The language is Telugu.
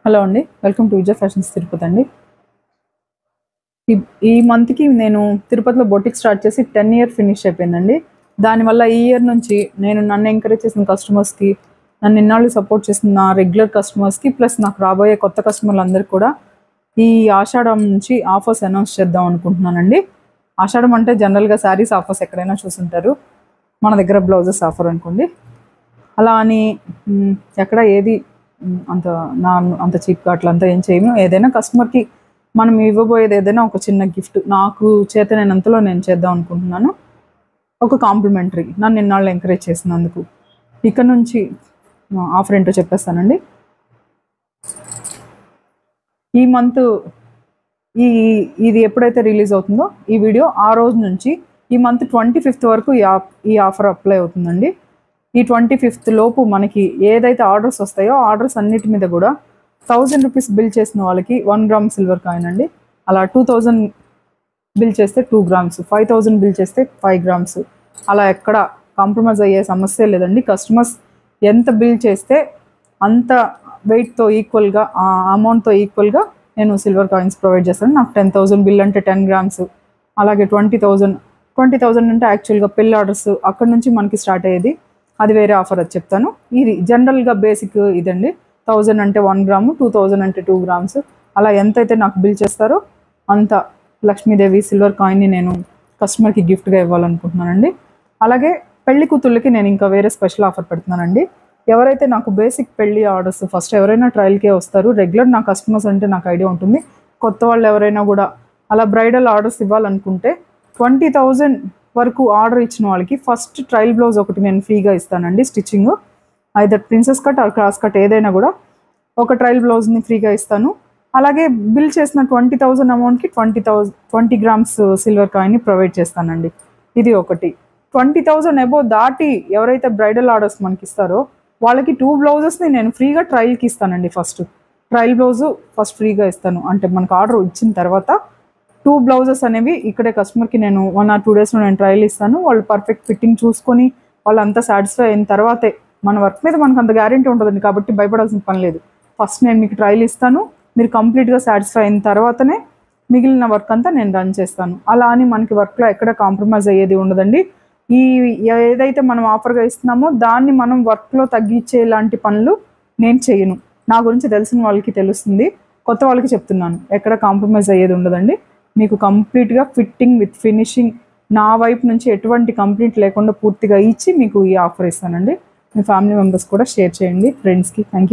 హలో అండి, welcome to Vijay fashions Tirupati అండి. ఈ మంత్కి నేను తిరుపతిలో బొటిక్ స్టార్ట్ చేసి 10 ఇయర్ ఫినిష్ అయిపోయిందండి. దానివల్ల ఈ ఇయర్ నుంచి నేను నన్ను ఎంకరేజ్ చేసిన కస్టమర్స్కి, నన్ను ఇన్నాళ్ళు సపోర్ట్ చేసిన నా రెగ్యులర్ కస్టమర్స్కి, ప్లస్ నాకు రాబోయే కొత్త కస్టమర్లందరికీ కూడా ఈ ఆషాఢం నుంచి ఆఫర్స్ అనౌన్స్ చేద్దాం అనుకుంటున్నానండి. ఆషాఢం అంటే జనరల్గా శారీస్ ఆఫర్స్ ఎక్కడైనా చూసుంటారు, మన దగ్గర బ్లౌజెస్ ఆఫర్ అనుకోండి. అలా అని ఎక్కడ ఏది అంత చీప్గా అట్లంతా ఏం చేయము. ఏదైనా కస్టమర్కి మనం ఇవ్వబోయేది ఏదైనా ఒక చిన్న గిఫ్ట్ నాకు చేతనైనంతలో నేను చేద్దాం అనుకుంటున్నాను. ఒక కాంప్లిమెంటరీ నన్ను ఇన్నాళ్ళు ఎంకరేజ్ చేసినందుకు. ఇక్కడ నుంచి ఆఫర్ ఏంటో చెప్పేస్తానండి. ఈ మంత్ ఇది ఎప్పుడైతే రిలీజ్ అవుతుందో ఈ వీడియో ఆ రోజు నుంచి ఈ మంత్ 25th వరకు ఈ ఆఫర్ అప్లై అవుతుందండి. ఈ 25th లోపు మనకి ఏదైతే ఆర్డర్స్ వస్తాయో ఆర్డర్స్ అన్నిటి మీద కూడా 1000 రూపీస్ బిల్ చేసిన వాళ్ళకి 1 గ్రామ్ సిల్వర్ కాయిన్ అండి. అలా 2000 బిల్ చేస్తే 2 గ్రామ్స్, 5000 బిల్ చేస్తే 5 గ్రామ్స్. అలా ఎక్కడ కాంప్రమైజ్ అయ్యే సమస్య లేదండి. కస్టమర్స్ ఎంత బిల్ చేస్తే అంత వెయిట్తో ఈక్వల్గా, ఆ అమౌంట్తో ఈక్వల్గా నేను సిల్వర్ కాయిన్స్ ప్రొవైడ్ చేస్తాను. నాకు 10,000 బిల్ అంటే 10 గ్రామ్స్, అలాగే 20,000 అంటే యాక్చువల్గా పెళ్ళి ఆర్డర్స్ అక్కడ నుంచి మనకి స్టార్ట్ అయ్యేది. అది వేరే ఆఫర్, అది చెప్తాను. ఇది జనరల్గా బేసిక్ ఇదండి. 1000 అంటే 1 గ్రాము, 2000 అంటే 2 గ్రామ్స్. అలా ఎంతైతే నాకు బిల్ చేస్తారో అంత లక్ష్మీదేవి సిల్వర్ కాయిన్ని నేను కస్టమర్కి గిఫ్ట్గా ఇవ్వాలనుకుంటున్నానండి. అలాగే పెళ్లి కూతుళ్ళకి నేను ఇంకా వేరే స్పెషల్ ఆఫర్ పెడుతున్నానండి. ఎవరైతే నాకు బేసిక్ పెళ్లి ఆర్డర్స్ ఫస్ట్ ఎవరైనా ట్రయల్కే వస్తారు, రెగ్యులర్ నా కస్టమర్స్ అంటే నాకు ఐడియా ఉంటుంది. కొత్త వాళ్ళు ఎవరైనా కూడా అలా బ్రైడల్ ఆర్డర్స్ ఇవ్వాలనుకుంటే 20,000 వరకు ఆర్డర్ ఇచ్చిన వాళ్ళకి ఫస్ట్ ట్రయల్ బ్లౌజ్ ఒకటి నేను ఫ్రీగా ఇస్తానండి. Stitching either princess cut or cross cut ఏదైనా కూడా ఒక ట్రయల్ బ్లౌజ్ని ఫ్రీగా ఇస్తాను. అలాగే బిల్ చేసిన 20,000 అమౌంట్కి 20 గ్రామ్స్ సిల్వర్ కాయిన్ని ప్రొవైడ్ చేస్తానండి. ఇది ఒకటి. 20,000 అబోవ్ దాటి ఎవరైతే బ్రైడల్ ఆర్డర్స్ మనకి ఇస్తారో వాళ్ళకి 2 బ్లౌజెస్ని నేను ఫ్రీగా ట్రయల్కి ఇస్తానండి. ట్రయల్ బ్లౌజు ఫస్ట్ ఫ్రీగా ఇస్తాను. అంటే మనకు ఆర్డర్ ఇచ్చిన తర్వాత 2 బ్లౌజెస్ అనేవి ఇక్కడే కస్టమర్కి నేను 1 or 2 డేస్లో నేను ట్రయల్ ఇస్తాను. వాళ్ళు పర్ఫెక్ట్ ఫిట్టింగ్ చూసుకొని వాళ్ళంతా సాటిస్ఫై అయిన తర్వాతే, మన వర్క్ మీద మనకు అంత గ్యారెంటీ ఉంటుందండి కాబట్టి భయపడాల్సిన పని లేదు. ఫస్ట్ నేను మీకు ట్రయల్ ఇస్తాను, మీరు కంప్లీట్గా సాటిస్ఫై అయిన తర్వాతనే మిగిలిన వర్క్ అంతా నేను రన్ చేస్తాను. అలా అని మనకి వర్క్లో ఎక్కడ కాంప్రమైజ్ అయ్యేది ఉండదండి. ఏదైతే మనం ఆఫర్గా ఇస్తున్నామో దాన్ని మనం వర్క్లో తగ్గించేలాంటి పనులు నేను చేయను. నా గురించి తెలిసిన వాళ్ళకి తెలుస్తుంది, కొత్త వాళ్ళకి చెప్తున్నాను. ఎక్కడ కాంప్రమైజ్ అయ్యేది ఉండదండి. మీకు కంప్లీట్గా ఫిట్టింగ్ విత్ ఫినిషింగ్ నా వైపు నుంచి ఎటువంటి కంప్లైంట్ లేకుండా పూర్తిగా ఇచ్చి మీకు ఈ ఆఫర్ ఇస్తానండి. మీ ఫ్యామిలీ మెంబర్స్ కూడా షేర్ చేయండి, ఫ్రెండ్స్కి. Thank you.